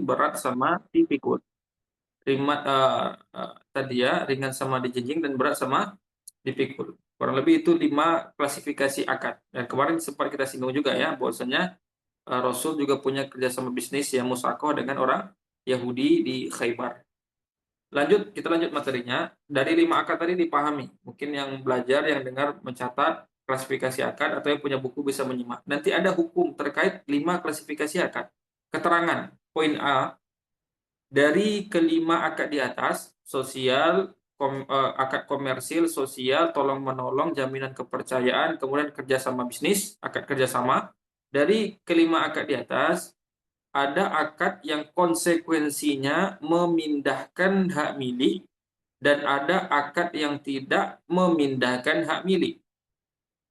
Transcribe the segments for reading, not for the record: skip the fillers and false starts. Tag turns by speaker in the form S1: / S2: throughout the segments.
S1: berat sama dipikul. Tadi ya, ringan sama dijinjing dan berat sama dipikul. Kurang lebih itu 5 klasifikasi akad. Dan kemarin sempat kita singgung juga ya, bahwasanya Rasul juga punya kerjasama bisnis yang musakoh dengan orang Yahudi di Khaybar. Kita lanjut materinya. Dari 5 akad tadi dipahami. Mungkin yang belajar, yang dengar, mencatat klasifikasi akad atau yang punya buku bisa menyimak. Nanti ada hukum terkait 5 klasifikasi akad. Keterangan. Poin A, dari kelima akad di atas, sosial, akad komersil, sosial, tolong menolong, jaminan kepercayaan, kemudian kerjasama bisnis, akad kerjasama. Dari kelima akad di atas, ada akad yang konsekuensinya memindahkan hak milik dan ada akad yang tidak memindahkan hak milik.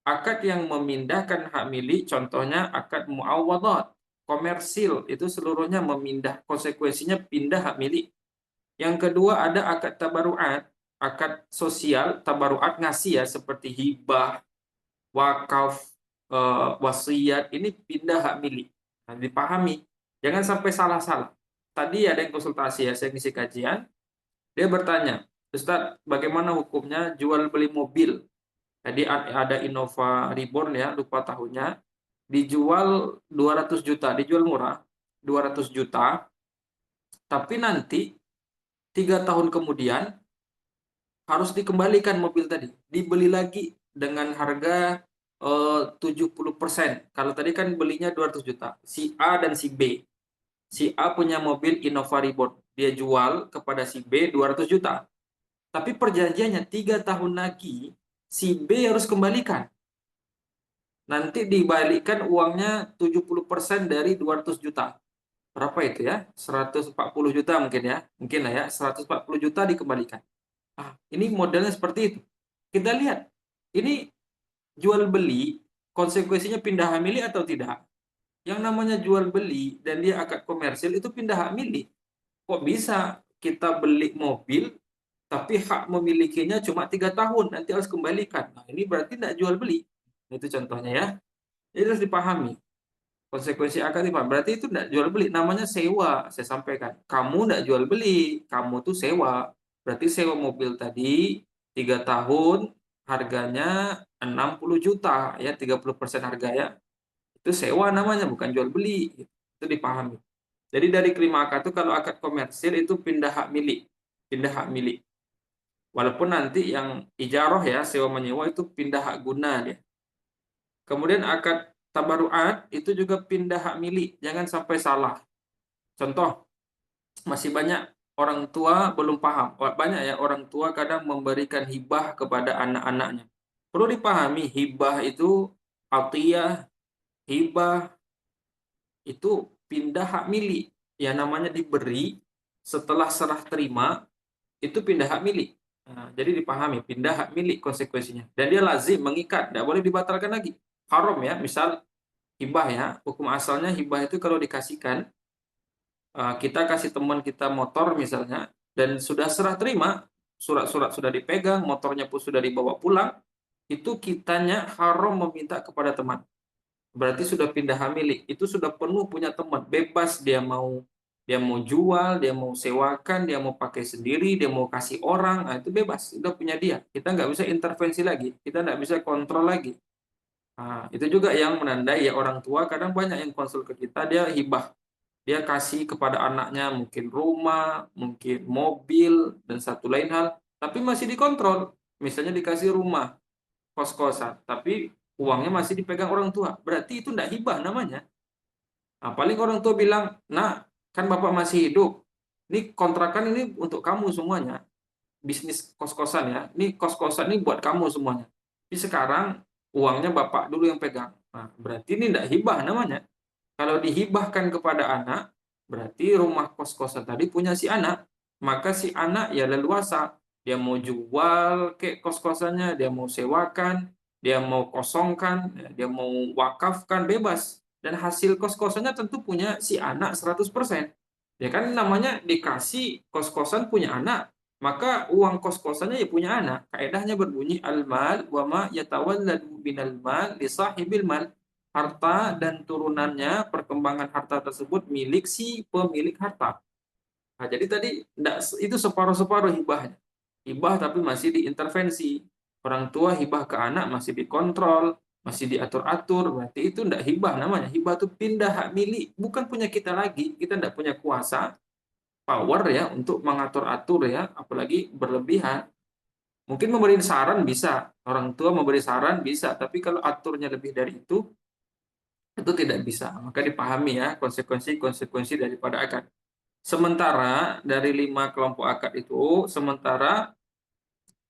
S1: Akad yang memindahkan hak milik, contohnya akad muawadhat, komersil, itu seluruhnya memindah, konsekuensinya pindah hak milik. Yang kedua ada akad tabaruat, akad sosial, tabaruat ngasih ya, seperti hibah, wakaf, wasiat, ini pindah hak milik. Nah, dipahami. Jangan sampai salah-salah. Tadi ada yang konsultasi ya, saya ngisi kajian, dia bertanya, Ustadz, bagaimana hukumnya jual beli mobil? Jadi ada Innova Reborn ya, lupa tahunnya, dijual 200 juta, dijual murah, 200 juta, tapi nanti 3 tahun kemudian harus dikembalikan mobil tadi, dibeli lagi dengan harga 70%. Kalau tadi kan belinya 200 juta, si A dan si B. Si A punya mobil Innova Reborn, dia jual kepada si B 200 juta. Tapi perjanjiannya 3 tahun lagi, si B harus kembalikan. Nanti dibalikkan uangnya 70% dari 200 juta. Berapa itu ya? 140 juta mungkin ya. Mungkin lah ya, 140 juta dikembalikan. Ini modelnya seperti itu. Kita lihat, ini jual beli, konsekuensinya pindah hak milik atau tidak? Yang namanya jual beli dan dia akad komersil itu pindah hak milik. Kok bisa kita beli mobil, tapi hak memilikinya cuma 3 tahun, nanti harus kembalikan. Nah, ini berarti tidak jual beli. Itu contohnya ya. Jadi harus dipahami. Konsekuensi akad dipahami. Berarti itu tidak jual beli, namanya sewa. Saya sampaikan. Kamu tidak jual beli, kamu tuh sewa. Berarti sewa mobil tadi 3 tahun, harganya 60 juta, ya 30% harga ya. Itu sewa namanya, bukan jual beli. Itu dipahami. Jadi dari kelima akad itu kalau akad komersil itu pindah hak milik. Pindah hak milik. Walaupun nanti yang ijaroh ya, sewa menyewa itu pindah hak guna dia. Kemudian akad tabaruat itu juga pindah hak milik, jangan sampai salah. Contoh, masih banyak orang tua belum paham. Banyak ya orang tua kadang memberikan hibah kepada anak-anaknya. Perlu dipahami, hibah itu atiyah, hibah itu pindah hak milik. Yang namanya diberi setelah serah terima itu pindah hak milik. Nah, jadi dipahami, pindah hak milik konsekuensinya. Dan dia lazim mengikat, tidak boleh dibatalkan lagi. Haram ya, misal hibah ya, hukum asalnya hibah itu kalau dikasihkan, kita kasih teman kita motor misalnya, dan sudah serah terima, surat-surat sudah dipegang, motornya pun sudah dibawa pulang, itu kitanya haram meminta kepada teman. Berarti sudah pindah hak milik, itu sudah penuh punya teman, bebas dia mau jual, dia mau sewakan, dia mau pakai sendiri, dia mau kasih orang, nah, itu bebas, sudah punya dia. Kita nggak bisa intervensi lagi, kita nggak bisa kontrol lagi. Nah, itu juga yang menandai ya orang tua kadang banyak yang konsul ke kita, dia hibah, dia kasih kepada anaknya mungkin rumah, mungkin mobil, dan satu lain hal, tapi masih dikontrol. Misalnya dikasih rumah, kos-kosan, tapi uangnya masih dipegang orang tua. Berarti itu tidak hibah namanya. Nah, paling orang tua bilang, nah, kan bapak masih hidup. Ini kontrakan ini untuk kamu semuanya. Bisnis kos-kosan ya. Ini kos-kosan ini buat kamu semuanya. Tapi sekarang uangnya bapak dulu yang pegang. Nah, berarti ini tidak hibah namanya. Kalau dihibahkan kepada anak, berarti rumah kos-kosan tadi punya si anak. Maka si anak ya leluasa. Dia mau jual ke kos-kosannya, dia mau sewakan, dia mau kosongkan, dia mau wakafkan, bebas. Dan hasil kos-kosannya tentu punya si anak 100%. Ya kan namanya dikasih kos-kosan punya anak, maka uang kos-kosannya ya punya anak. Kaedahnya berbunyi al-mal wa ma yatawalladu binal mal li sahibil mal. harta dan turunannya, perkembangan harta tersebut milik si pemilik harta. Nah, jadi tadi itu separuh-separuh hibahnya. Hibah tapi masih diintervensi. Orang tua hibah ke anak masih dikontrol, masih diatur-atur. Berarti itu tidak hibah namanya. Hibah itu pindah hak milik, bukan punya kita lagi. Kita tidak punya kuasa, power ya untuk mengatur-atur ya, apalagi berlebihan. Mungkin memberi saran bisa, orang tua memberi saran bisa, tapi kalau aturnya lebih dari itu tidak bisa. Maka dipahami ya konsekuensi-konsekuensi daripada akad. Sementara dari 5 kelompok akad itu, sementara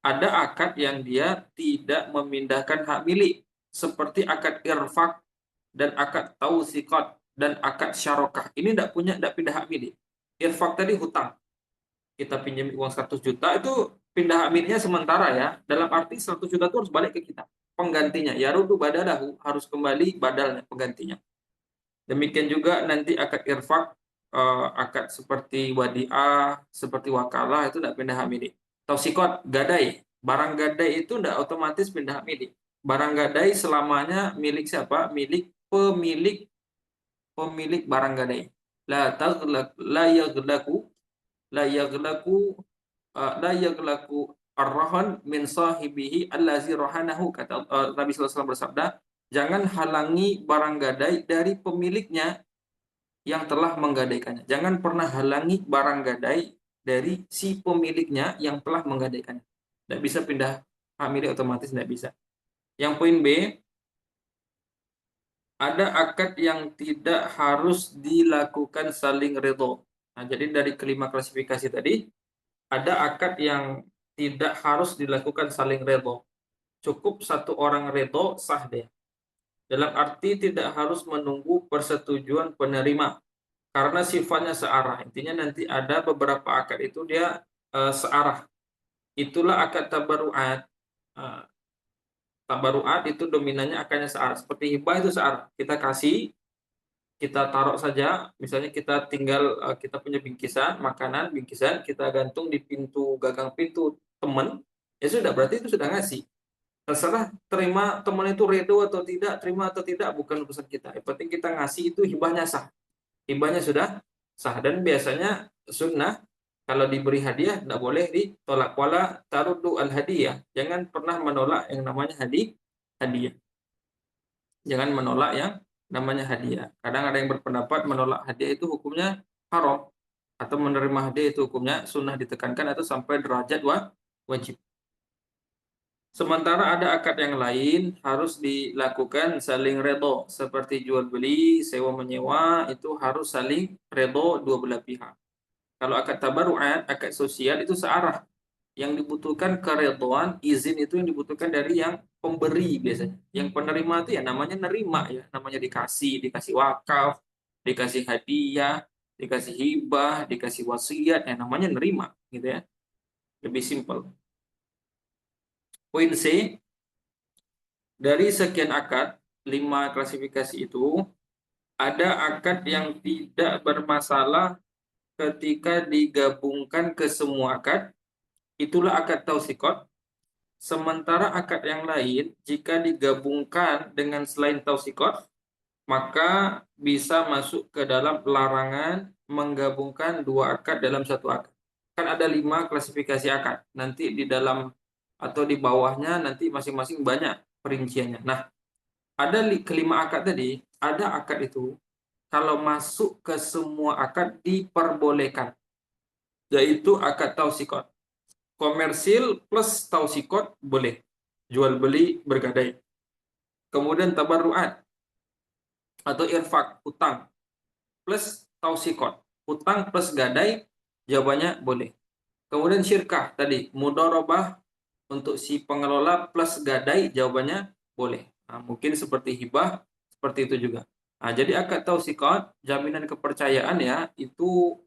S1: ada akad yang dia tidak memindahkan hak milik, seperti akad irfak dan akad tausiqat dan akad syarokah. Ini tidak pindah hak milik. Irfak tadi hutang. Kita pinjam uang 100 juta itu pindah hak miliknya sementara ya. Dalam arti 100 juta itu harus balik ke kita. Penggantinya, ya rudu badalahu, harus kembali badalnya, penggantinya. Demikian juga nanti akad irfak, akad seperti wadiah, seperti wakalah itu tidak pindah hak milik. Tausikot, gadai. Barang gadai itu tidak otomatis pindah hak milik. Barang gadai selamanya milik siapa? Milik pemilik barang gadai. La taghlaq la yaghlaku ar-rahan min sahibihi allazi rahanahu, kata Nabi sallallahu alaihi wasallam bersabda, jangan halangi barang gadai dari pemiliknya yang telah menggadaikannya. Jangan pernah halangi barang gadai dari si pemiliknya yang telah menggadaikannya. Tidak bisa pindah hak milik otomatis, tidak bisa. Yang poin B, ada akad yang tidak harus dilakukan saling ridho. Nah, jadi dari kelima klasifikasi tadi, ada akad yang tidak harus dilakukan saling ridho. Cukup satu orang ridho, sah dia. Dalam arti tidak harus menunggu persetujuan penerima, karena sifatnya searah. Intinya nanti ada beberapa akad itu dia searah. Itulah akad tabaruat. Tabaruat itu dominannya akadnya searah. Seperti hibah itu searah. Kita kasih, kita taruh saja. Misalnya kita tinggal, kita punya bingkisan, makanan, bingkisan, kita gantung di pintu, gagang pintu teman, ya sudah, berarti itu sudah ngasih. Terserah terima teman itu redo atau tidak, terima atau tidak, bukan urusan kita. Yang penting kita ngasih itu hibahnya sah. Hibahnya sudah sah, dan biasanya sunnah kalau diberi hadiah tidak boleh ditolak. Wala taruddu al hadiah, jangan pernah menolak yang namanya hadiah. Jangan menolak yang namanya hadiah. Kadang ada yang berpendapat menolak hadiah itu hukumnya haram, atau menerima hadiah itu hukumnya sunnah, ditekankan atau sampai derajat wajib. Sementara ada akad yang lain harus dilakukan saling redho, seperti jual beli, sewa menyewa, itu harus saling redho dua belah pihak. Kalau akad tabaruat, akad sosial itu searah. Yang dibutuhkan keredhoan, izin itu yang dibutuhkan dari yang pemberi biasanya. Yang penerima itu ya namanya nerima ya, namanya dikasih wakaf, dikasih hadiah, dikasih hibah, dikasih wasiat, ya namanya nerima gitu ya. Lebih simpel. Poin C, dari sekian akad, 5 klasifikasi itu, ada akad yang tidak bermasalah ketika digabungkan ke semua akad, itulah akad tausikot. Sementara akad yang lain, jika digabungkan dengan selain tausikot, maka bisa masuk ke dalam larangan menggabungkan 2 akad dalam satu akad. Kan ada 5 klasifikasi akad. Nanti di dalam atau di bawahnya nanti masing-masing banyak perinciannya. Nah, ada kelima akad tadi, ada akad itu kalau masuk ke semua akad diperbolehkan, yaitu akad tausikot. Komersil plus tausikot boleh, jual beli bergadai. Kemudian tabarruat atau irfak, utang plus tausikot, utang plus gadai, jawabannya boleh. Kemudian syirkah tadi, mudharabah untuk si pengelola plus gadai, jawabannya boleh. Nah, mungkin seperti hibah, seperti itu juga. Nah, jadi akad tausikot, jaminan kepercayaan ya, itu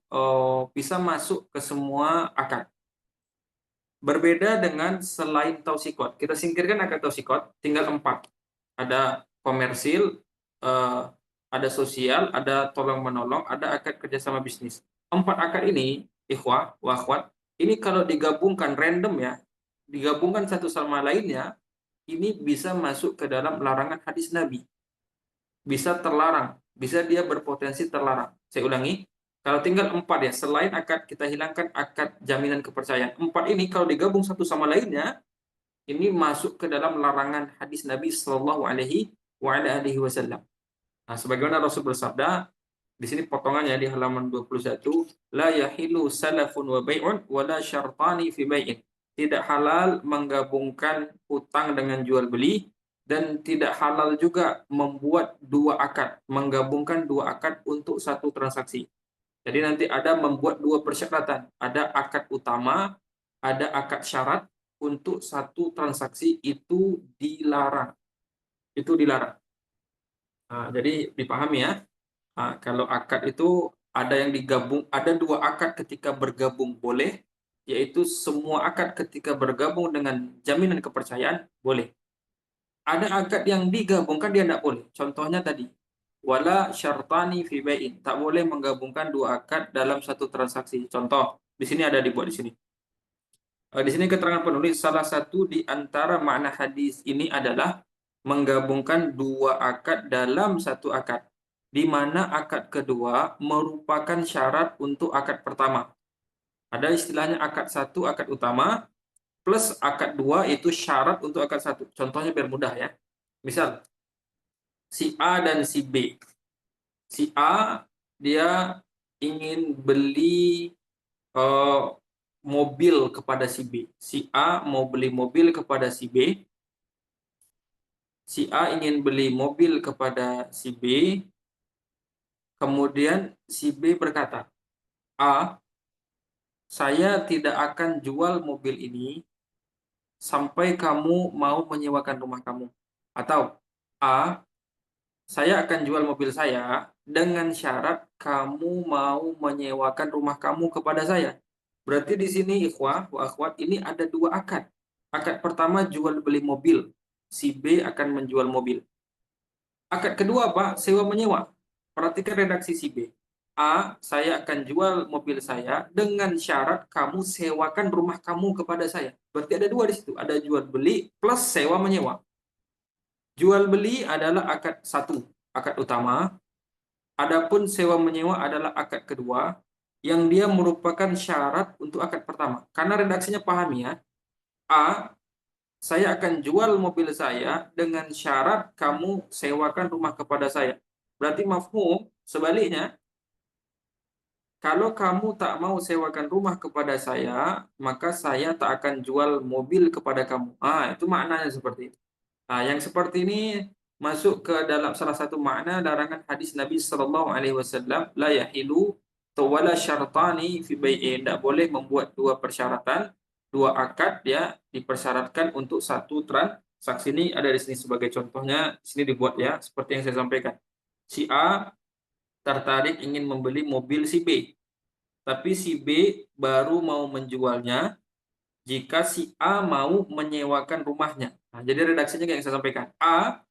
S1: bisa masuk ke semua akad. Berbeda dengan selain tausikot. Kita singkirkan akad tausikot, tinggal 4. Ada komersil, ada sosial, ada tolong-menolong, ada akad kerjasama bisnis. 4 akad ini, ikhwah, wa akhwat, ini kalau digabungkan random ya, digabungkan satu sama lainnya, ini bisa masuk ke dalam larangan hadis Nabi. bisa terlarang, bisa dia berpotensi terlarang. Saya ulangi, kalau tinggal 4 ya, selain akad kita hilangkan akad jaminan kepercayaan. 4 ini kalau digabung satu sama lainnya, ini masuk ke dalam larangan hadis Nabi Shallallahu Alaihi Wasallam. Nah, sebagaimana Rasul bersabda, di sini potongannya di halaman 21, la yahilu salafun wa bai'un wa la syartani fi bai'in. Tidak halal menggabungkan utang dengan jual beli dan tidak halal juga membuat dua akad, menggabungkan dua akad untuk satu transaksi. Jadi nanti ada membuat dua persyaratan, ada akad utama, ada akad syarat untuk satu transaksi itu dilarang. Itu dilarang. Nah, jadi dipahami ya. Nah, kalau akad itu ada yang digabung, ada dua akad ketika bergabung boleh, yaitu semua akad ketika bergabung dengan jaminan kepercayaan boleh. Ada akad yang digabungkan dia tidak boleh. Contohnya tadi, wala syartani fi bai'in, tak boleh menggabungkan dua akad dalam satu transaksi. Contoh, di sini ada dibuat di sini. Di sini keterangan penulis salah satu di antara makna hadis ini adalah menggabungkan dua akad dalam satu akad, di mana akad kedua merupakan syarat untuk akad pertama. Ada istilahnya akad satu, akad utama, plus akad dua itu syarat untuk akad satu. Contohnya biar mudah ya. Misal, si A dan si B. Si A, dia ingin beli eh, mobil kepada si B. Si A mau beli mobil kepada si B. Si A ingin beli mobil kepada si B. Kemudian si B berkata, A, saya tidak akan jual mobil ini sampai kamu mau menyewakan rumah kamu. Atau A, saya akan jual mobil saya dengan syarat kamu mau menyewakan rumah kamu kepada saya. Berarti di sini ikhwah wa akhwat ini ada dua akad. Akad pertama jual beli mobil. Si B akan menjual mobil. Akad kedua Pak, sewa menyewa. Perhatikan redaksi si B. A, saya akan jual mobil saya dengan syarat kamu sewakan rumah kamu kepada saya. Berarti ada dua di situ. Ada jual beli plus sewa menyewa. Jual beli adalah akad satu, akad utama. Adapun sewa menyewa adalah akad kedua yang dia merupakan syarat untuk akad pertama. Karena redaksinya pahami ya. A, saya akan jual mobil saya dengan syarat kamu sewakan rumah kepada saya. Berarti mafhum sebaliknya, kalau kamu tak mau sewakan rumah kepada saya, maka saya tak akan jual mobil kepada kamu. Itu maknanya seperti itu. Yang seperti ini masuk ke dalam salah satu makna larangan hadis Nabi Sallallahu Alaihi Wasallam, la yahilu wala syartani fi bai'in. Tidak boleh membuat dua persyaratan, dua akad ya dipersyaratkan untuk satu transaksi. Ini ada di sini sebagai contohnya. Di sini dibuat ya seperti yang saya sampaikan. Si A tertarik ingin membeli mobil si B, tapi si B baru mau menjualnya jika si A mau menyewakan rumahnya. Nah, jadi redaksinya kayak yang saya sampaikan. A,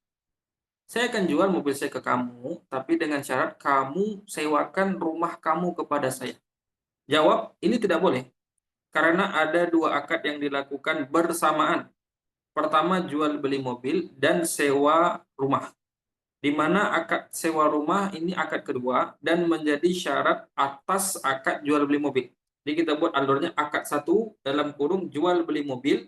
S1: saya akan jual mobil saya ke kamu, tapi dengan syarat kamu sewakan rumah kamu kepada saya. Jawab, ini tidak boleh. Karena ada dua akad yang dilakukan bersamaan. Pertama, jual beli mobil dan sewa rumah. Di mana akad sewa rumah ini akad kedua dan menjadi syarat atas akad jual beli mobil. Jadi kita buat alurnya akad satu dalam kurung jual beli mobil,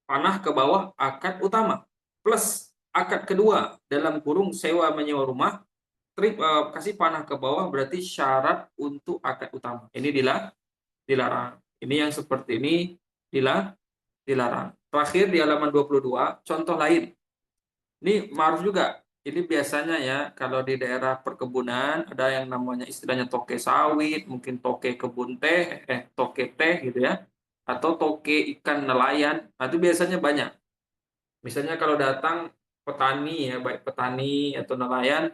S1: panah ke bawah akad utama, plus akad kedua dalam kurung sewa menyewa rumah, kasih panah ke bawah berarti syarat untuk akad utama. Ini dilarang. Ini yang seperti ini dilarang. Terakhir di halaman 22, contoh lain. Ini ma'ruf juga. Ini biasanya ya, kalau di daerah perkebunan ada yang namanya istilahnya toke sawit, mungkin toke kebun teh, toke teh gitu ya, atau toke ikan nelayan. Nah, itu biasanya banyak. Misalnya kalau datang petani ya, baik petani atau nelayan,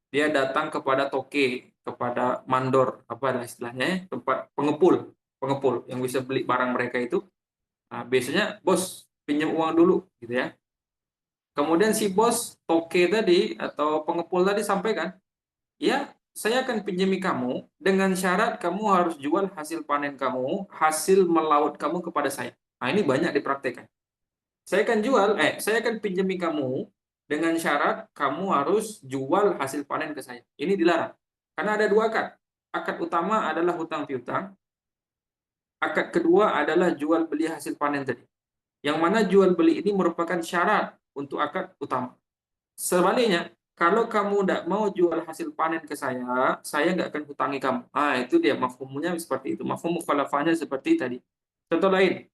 S1: dia datang kepada toke, kepada mandor, apa istilahnya, ya, tempat pengepul, pengepul yang bisa beli barang mereka itu. Nah, biasanya bos pinjam uang dulu, gitu ya. Kemudian si bos toke tadi atau pengepul tadi sampaikan, ya saya akan pinjami kamu dengan syarat kamu harus jual hasil panen kamu, hasil melaut kamu kepada saya. Nah, ini banyak dipraktekkan. Saya akan pinjami kamu dengan syarat kamu harus jual hasil panen ke saya. Ini dilarang. Karena ada dua akad. Akad utama adalah hutang piutang. Akad kedua adalah jual beli hasil panen tadi. Yang mana jual beli ini merupakan syarat untuk akad utama. Sebaliknya, kalau kamu tidak mau jual hasil panen ke saya nggak akan hutangi kamu. Itu dia mafhumnya seperti itu. Mafhum mukhalafahnya seperti tadi. Contoh lain,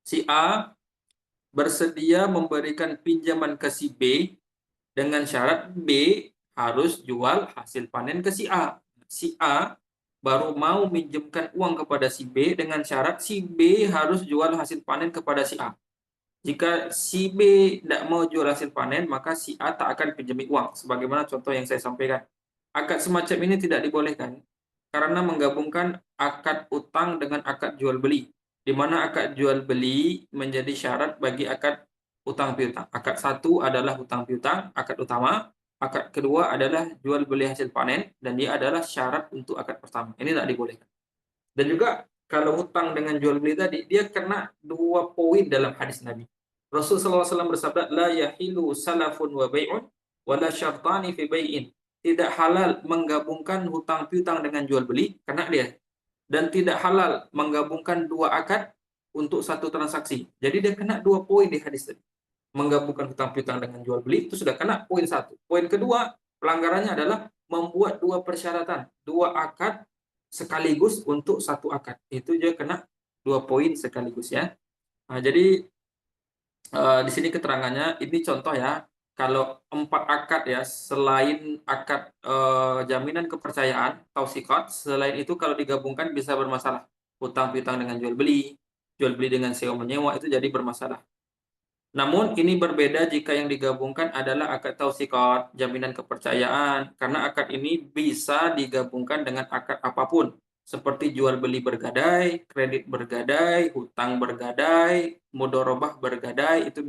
S1: si A bersedia memberikan pinjaman ke si B dengan syarat B harus jual hasil panen ke si A. Si A baru mau minjemkan uang kepada si B dengan syarat si B harus jual hasil panen kepada si A. Jika si B tidak mau jual hasil panen, maka si A tak akan pinjami uang. Sebagaimana contoh yang saya sampaikan. Akad semacam ini tidak dibolehkan karena menggabungkan akad utang dengan akad jual beli. Di mana akad jual beli menjadi syarat bagi akad utang piutang. Akad satu adalah utang piutang, akad utama. Akad kedua adalah jual beli hasil panen, dan dia adalah syarat untuk akad pertama. Ini tidak dibolehkan. Dan juga kalau hutang dengan jual beli tadi, dia kena 2 poin dalam hadis Nabi. Rasulullah SAW bersabda, la yahilu salafun wa bai'un, wa la syartani fi bai'in. Tidak halal menggabungkan hutang piutang dengan jual beli, kena dia. Dan tidak halal menggabungkan 2 akad untuk 1 transaksi. Jadi dia kena 2 poin di hadis tadi. Menggabungkan hutang piutang dengan jual beli itu sudah kena poin 1. Poin kedua, pelanggarannya adalah membuat 2 persyaratan, 2 akad sekaligus untuk 1 akad. Itu juga kena 2 poin sekaligus ya. Nah, jadi di sini keterangannya ini contoh ya. Kalau 4 akad ya, selain akad jaminan kepercayaan tausiqat, selain itu kalau digabungkan bisa bermasalah. Hutang piutang dengan jual beli dengan sewa menyewa itu jadi bermasalah. Namun ini berbeda jika yang digabungkan adalah akad tausiqat, jaminan kepercayaan, karena akad ini bisa digabungkan dengan akad apapun, seperti jual beli bergadai, kredit bergadai, hutang bergadai, mudharabah bergadai, itu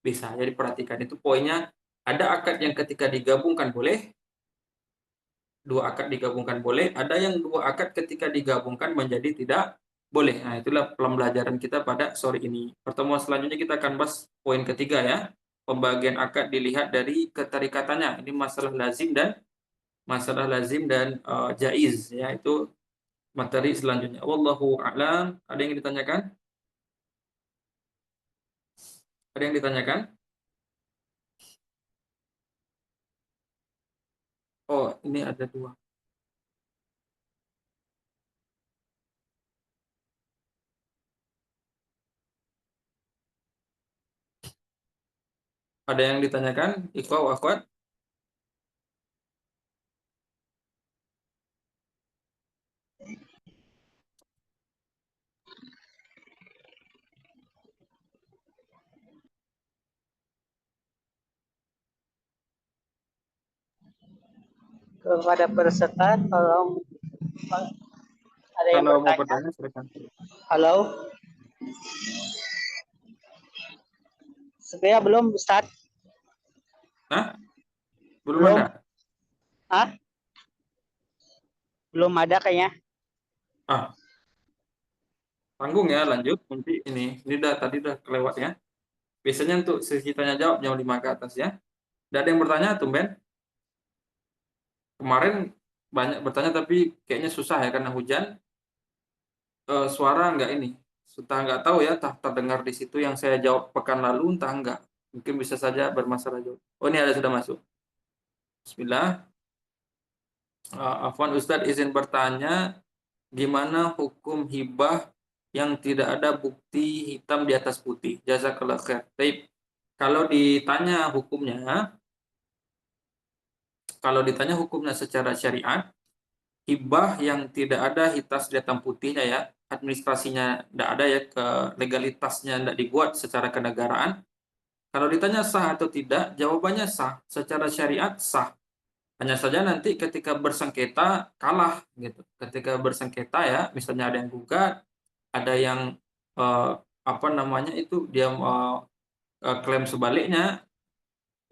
S1: bisa. Jadi perhatikan itu poinnya, ada akad yang ketika digabungkan boleh, 2 akad digabungkan boleh, ada yang 2 akad ketika digabungkan menjadi tidak boleh. Nah, itulah pembelajaran kita pada sore ini. Pertemuan selanjutnya kita akan bahas poin ketiga ya. Pembagian akad dilihat dari keterikatannya. Ini masalah lazim dan jaiz ya. Itu materi selanjutnya. Wallahu a'lam. Ada yang ditanyakan? Ada yang ditanyakan? Oh, ini ada 2. Ada yang ditanyakan? Ikhwah wa akhwat?
S2: Kepada peserta tolong ada yang
S1: Kalau mau
S2: bertanya.
S1: bertanya silakan.
S2: Halo. Sebenarnya belum Ustaz.
S1: Nah, belum
S2: Belum.
S1: ada.
S2: Belum ada kayaknya.
S1: Tanggung ya, lanjut nanti ini tadi udah kelewat ya. Biasanya untuk sesi tanya jawab jam 5 ke atas ya. Tidak ada yang bertanya tumben. Kemarin banyak bertanya tapi kayaknya susah ya karena hujan. Suara nggak ini. Sudah nggak tahu ya, tak terdengar di situ yang saya jawab pekan lalu entah enggak. Mungkin bisa saja bermasalah jawab. Oh, ini ada sudah masuk. Bismillah. Afwan Ustadz izin bertanya, gimana hukum hibah yang tidak ada bukti hitam di atas putih? Jazakallah khair. Baik. Kalau ditanya hukumnya secara syariat, hibah yang tidak ada hitas di hitam putihnya ya, administrasinya tidak ada ya, ke legalitasnya tidak dibuat secara kenegaraan. Kalau ditanya sah atau tidak, jawabannya sah. Secara syariat sah. Hanya saja nanti ketika bersengketa kalah gitu. Ketika bersengketa ya, misalnya ada yang gugat, ada yang eh, apa namanya itu dia klaim sebaliknya,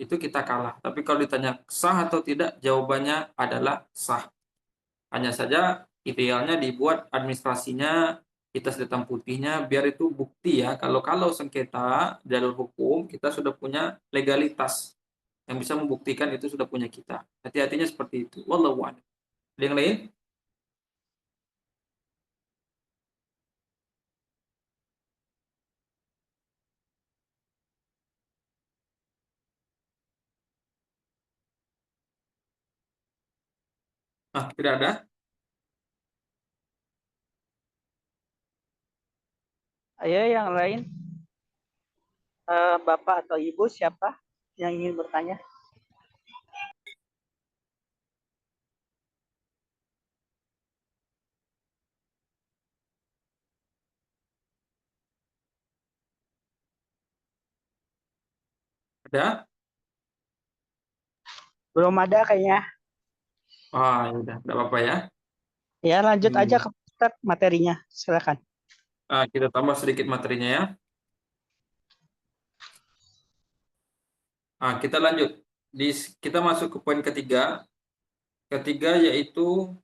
S1: itu kita kalah. Tapi kalau ditanya sah atau tidak, jawabannya adalah sah. Hanya saja idealnya dibuat administrasinya hitas hitam putihnya biar itu bukti ya. Kalau sengketa jalur hukum kita sudah punya legalitas. yang bisa membuktikan itu sudah punya kita. Hati-hatinya seperti itu. Wallahu a'lam. Ada yang lain? Tidak ada.
S2: Ayo yang lain. Bapak atau Ibu siapa yang ingin bertanya?
S1: Ada?
S2: Belum ada kayaknya.
S1: Ya udah, enggak apa-apa ya.
S2: Ya lanjut aja
S1: Hmm.
S2: ke Ustadz materinya. Silakan.
S1: Kita tambah sedikit materinya ya. Kita lanjut. Kita masuk ke poin ketiga. Ketiga yaitu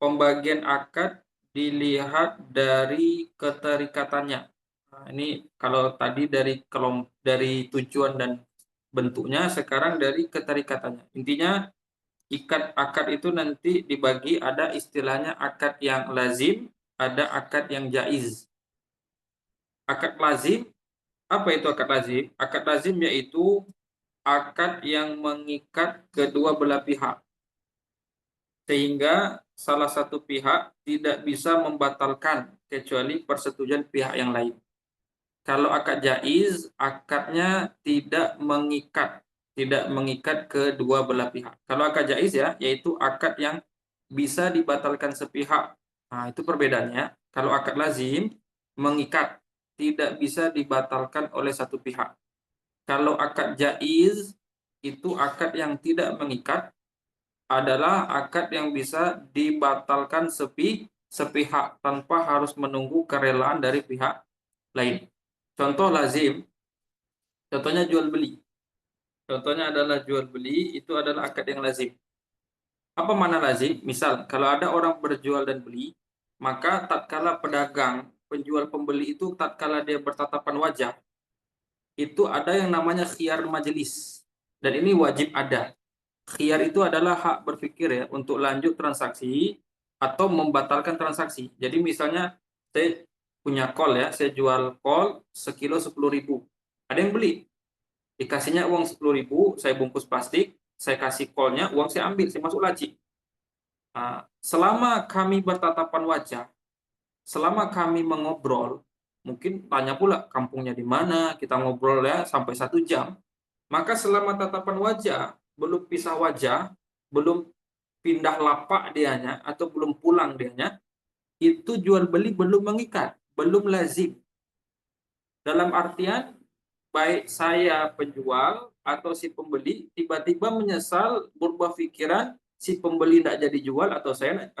S1: pembagian akad dilihat dari keterikatannya. Ini kalau tadi dari tujuan dan bentuknya, sekarang dari keterikatannya. Intinya akad itu nanti dibagi, ada istilahnya akad yang lazim, ada akad yang jaiz. Akad lazim, apa itu akad lazim? Akad lazim yaitu akad yang mengikat kedua belah pihak, sehingga salah satu pihak tidak bisa membatalkan kecuali persetujuan pihak yang lain. Kalau akad jaiz, akadnya tidak mengikat kedua belah pihak. Kalau akad jaiz ya, yaitu akad yang bisa dibatalkan sepihak. Itu perbedaannya. Kalau akad lazim mengikat, tidak bisa dibatalkan oleh satu pihak. Kalau akad jaiz itu akad yang tidak mengikat, adalah akad yang bisa dibatalkan sepihak tanpa harus menunggu kerelaan dari pihak lain. Contoh lazim, contohnya jual beli. Contohnya adalah jual beli, itu adalah akad yang lazim. Apa mana lazim? Misal, kalau ada orang berjual dan beli, maka tatkala pedagang, penjual pembeli itu tatkala dia bertatapan wajah, itu ada yang namanya khiyar majelis. Dan ini wajib ada. Khiyar itu adalah hak berpikir ya untuk lanjut transaksi atau membatalkan transaksi. Jadi misalnya saya punya kol ya, saya jual kol sekilo 10.000. Ada yang beli, dikasihnya uang 10.000, saya bungkus plastik, saya kasih kolnya, uang saya ambil, saya masuk laci. Selama kami bertatapan wajah, selama kami mengobrol, mungkin tanya pula kampungnya di mana, kita ngobrol ya sampai 1 jam, maka selama tatapan wajah, belum pisah wajah, belum pindah lapak dianya, atau belum pulang dianya, itu jual beli belum mengikat, belum lazim. Dalam artian, baik saya penjual atau si pembeli tiba-tiba menyesal, berubah pikiran, si pembeli tidak jadi jual atau saya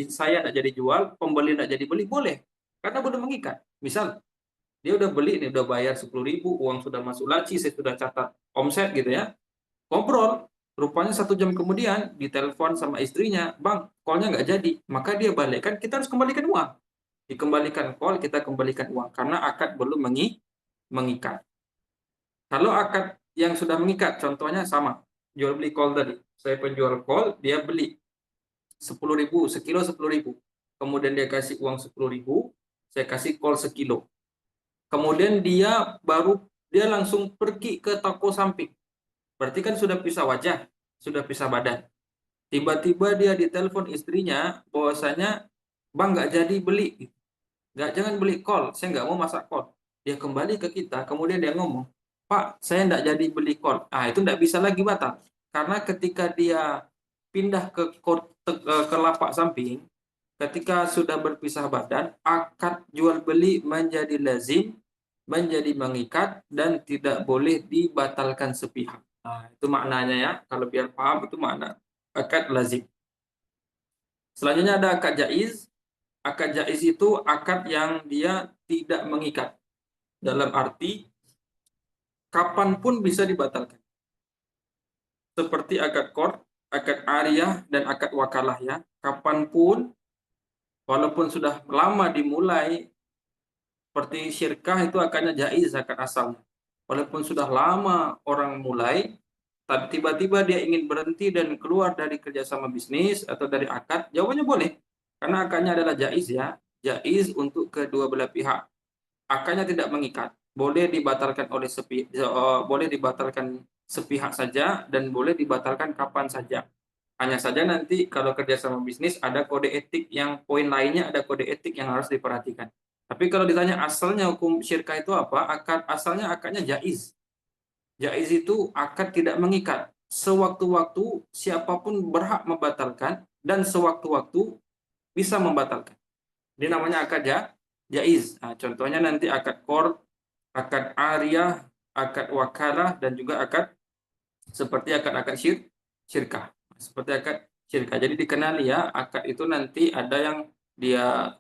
S1: tidak jadi jual, pembeli tidak jadi beli, boleh, karena belum mengikat. Misal dia udah beli nih, udah bayar 10.000, uang sudah masuk laci, saya sudah catat omset gitu ya, ngobrol, rupanya 1 jam kemudian ditelepon sama istrinya, bang, call-nya nggak jadi, maka dia balik, kan kita harus kembalikan uang, dikembalikan call, kita kembalikan uang karena akad belum mengikat. Kalau akad yang sudah mengikat, contohnya sama, jual beli kol tadi, saya penjual kol, dia beli 10.000, sekilo 10.000, kemudian dia kasih uang 10.000, saya kasih kol sekilo, kemudian dia langsung pergi ke toko samping, berarti kan sudah pisah wajah, sudah pisah badan. Tiba-tiba dia ditelepon istrinya bahwasanya, bang nggak jadi beli, jangan beli kol, saya nggak mau masak kol. Dia kembali ke kita, kemudian dia ngomong, Pak, saya nggak jadi beli kol. Itu nggak bisa lagi batal. Karena ketika dia pindah ke lapak samping, ketika sudah berpisah badan, akad jual beli menjadi lazim, menjadi mengikat, dan tidak boleh dibatalkan sepihak. Itu maknanya ya, kalau biar paham itu makna akad lazim. Selanjutnya ada akad jaiz. Akad jaiz itu akad yang dia tidak mengikat. Dalam arti kapanpun bisa dibatalkan. Seperti akad qard, akad ariyah, dan akad wakalah ya. Kapanpun, walaupun sudah lama dimulai, seperti syirkah itu akadnya jaiz, akad asalnya. walaupun sudah lama orang mulai, tapi tiba-tiba dia ingin berhenti dan keluar dari kerjasama bisnis atau dari akad, jawabannya boleh. Karena akadnya adalah jaiz ya, jaiz untuk kedua belah pihak. Akadnya tidak mengikat, boleh dibatalkan oleh boleh dibatalkan sepihak saja dan boleh dibatalkan kapan saja. Hanya saja nanti kalau kerjasama bisnis ada kode etik yang poin lainnya ada kode etik yang harus diperhatikan. Tapi kalau ditanya asalnya hukum syirkah itu apa? Asalnya akadnya jaiz. Jaiz itu akad tidak mengikat. Sewaktu-waktu siapapun berhak membatalkan dan sewaktu-waktu bisa membatalkan. Ini namanya akad jaiz. Nah, contohnya nanti akad qard, akad ariyah, akad wakalah dan juga akad seperti akad-akad syirkah. Seperti akad syirkah. Jadi dikenali ya, akad itu nanti ada yang dia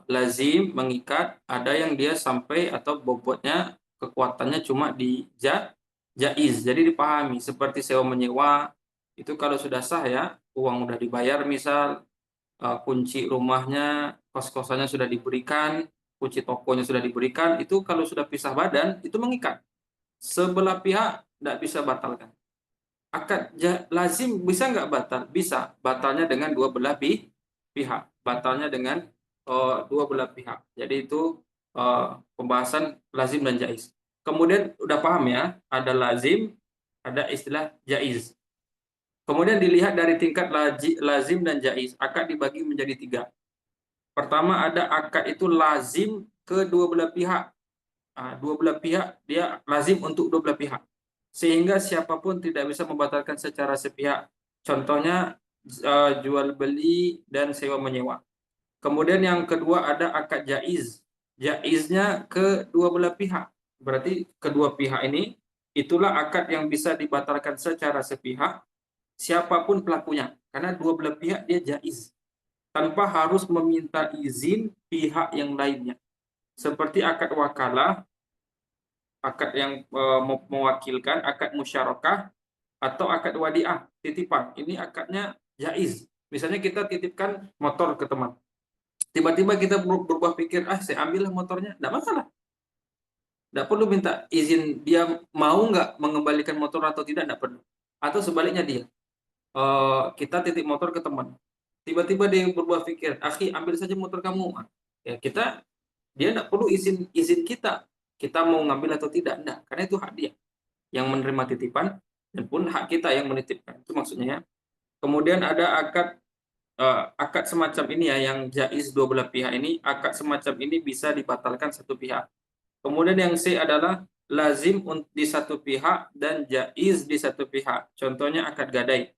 S1: lazim mengikat, ada yang dia sampai atau bobotnya kekuatannya cuma di jaiz. Jadi dipahami seperti sewa menyewa itu kalau sudah sah ya, uang udah dibayar misal, kunci rumahnya, kos-kosannya sudah diberikan, kunci tokonya sudah diberikan, itu kalau sudah pisah badan itu mengikat. Sebelah pihak tidak bisa batalkan. Akad lazim bisa nggak batal? Bisa. Batalnya dengan dua belah pihak. Batalnya dengan dua belah pihak. Jadi itu pembahasan lazim dan jaiz. Kemudian udah paham ya, ada lazim, ada istilah jaiz. Kemudian dilihat dari tingkat lazim dan jaiz. Akad dibagi menjadi tiga. Pertama ada akad itu lazim ke dua belah pihak. Dua belah pihak dia lazim untuk dua belah pihak sehingga siapapun tidak bisa membatalkan secara sepihak. Contohnya jual beli dan sewa menyewa. Kemudian yang kedua ada akad jaiz. Jaiznya ke dua belah pihak. Berarti kedua pihak ini itulah akad yang bisa dibatalkan secara sepihak siapapun pelakunya. Karena dua belah pihak dia jaiz tanpa harus meminta izin pihak yang lainnya. Seperti akad wakalah, akad yang mewakilkan, akad musyarakah, atau akad wadiah, titipan. Ini akadnya jaiz. Misalnya kita titipkan motor ke teman. Tiba-tiba kita berubah pikir, saya ambillah motornya. Tidak masalah. Tidak perlu minta izin dia mau nggak mengembalikan motor atau tidak perlu. Atau sebaliknya dia, kita titip motor ke teman. Tiba-tiba dia berubah pikir, akhi ambil saja motor kamu. Ya dia tidak perlu izin kita. Kita mau ngambil atau tidak, enggak. Karena itu hak dia yang menerima titipan dan pun hak kita yang menitipkan. Itu maksudnya ya. Kemudian ada akad semacam ini ya yang jaiz dua belah pihak ini, akad semacam ini bisa dibatalkan satu pihak. Kemudian yang C adalah lazim di satu pihak dan jaiz di satu pihak. Contohnya akad gadai.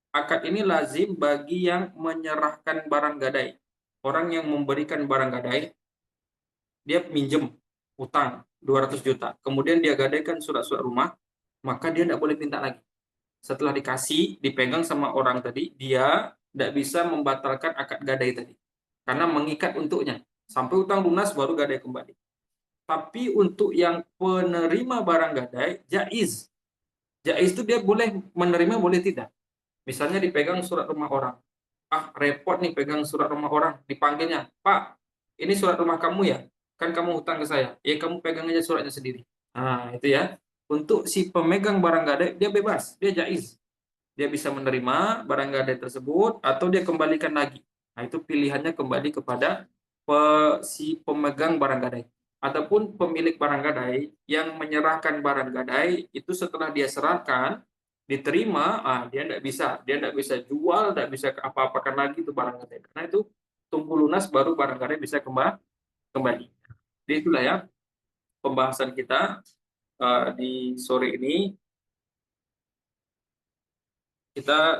S1: Akad ini lazim bagi yang menyerahkan barang gadai. Orang yang memberikan barang gadai, dia minjem utang 200 juta. Kemudian dia gadaikan surat-surat rumah, maka dia tidak boleh minta lagi. Setelah dikasih, dipegang sama orang tadi, dia tidak bisa membatalkan akad gadai tadi. Karena mengikat untuknya. Sampai utang lunas baru gadai kembali. Tapi untuk yang penerima barang gadai, jaiz. Jaiz itu dia boleh menerima, boleh tidak. Misalnya dipegang surat rumah orang. Repot nih pegang surat rumah orang. Dipanggilnya, Pak, ini surat rumah kamu ya? Kan kamu hutang ke saya. Ya kamu pegang aja suratnya sendiri. Nah, itu ya. Untuk si pemegang barang gadai, dia bebas. Dia jaiz. Dia bisa menerima barang gadai tersebut atau dia kembalikan lagi. Nah, itu pilihannya kembali kepada si pemegang barang gadai. Ataupun pemilik barang gadai yang menyerahkan barang gadai itu setelah dia serahkan, diterima, dia tidak bisa jual, tidak bisa apa-apakan lagi itu barang gadai. Karena itu tunggu lunas baru barang gadai bisa kembali. Jadi itulah ya pembahasan kita di sore ini.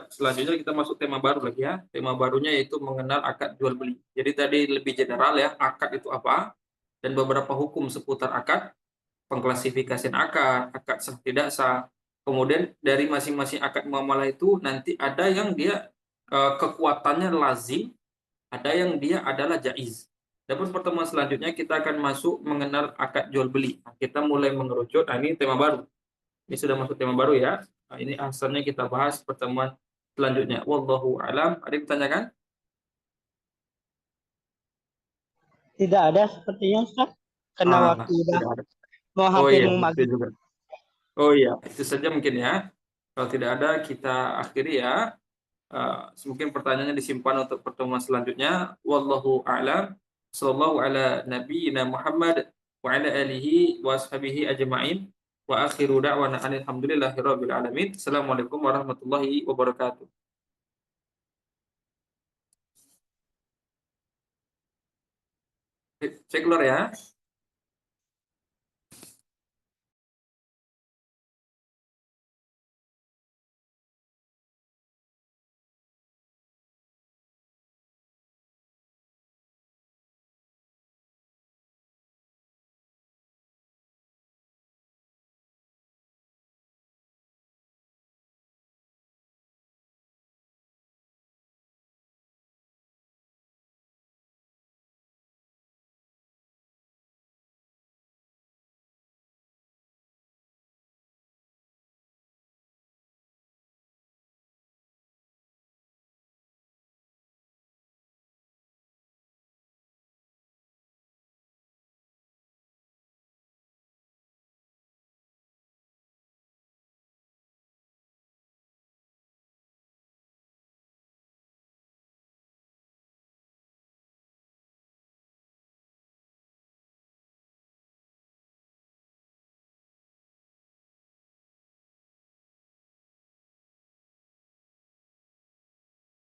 S1: Selanjutnya kita masuk tema baru lagi ya. Tema barunya yaitu mengenal akad jual beli. Jadi tadi lebih general ya, akad itu apa dan beberapa hukum seputar akad, pengklasifikasian akad, akad sah tidak sah. Kemudian dari masing-masing akad muamalah itu nanti ada yang dia kekuatannya lazim, ada yang dia adalah jaiz. Dan pertemuan selanjutnya kita akan masuk mengenal akad jual beli. Kita mulai mengerucut. Ini tema baru. Ini sudah masuk tema baru ya. Ini asalnya kita bahas pertemuan selanjutnya. Wallahu alam. Ada yang ditanyakan?
S2: Tidak ada sepertinya Ustaz. Karena waktu udah
S1: Tidak ada.
S2: Mau
S1: Oh
S2: hampir
S1: iya,
S2: mau
S1: itu
S2: maghrib.
S1: juga. Oh iya, itu saja mungkin ya. Kalau tidak ada, kita akhiri ya. Mungkin pertanyaannya disimpan untuk pertemuan selanjutnya. Wallahu a'lam. Sallallahu ala nabiyyina Muhammad wa ala alihi wa ashabihi ajma'in. Wa akhiru da'wana alhamdulillahi rabbil alamin. Assalamualaikum warahmatullahi wabarakatuh. Saya keluar ya.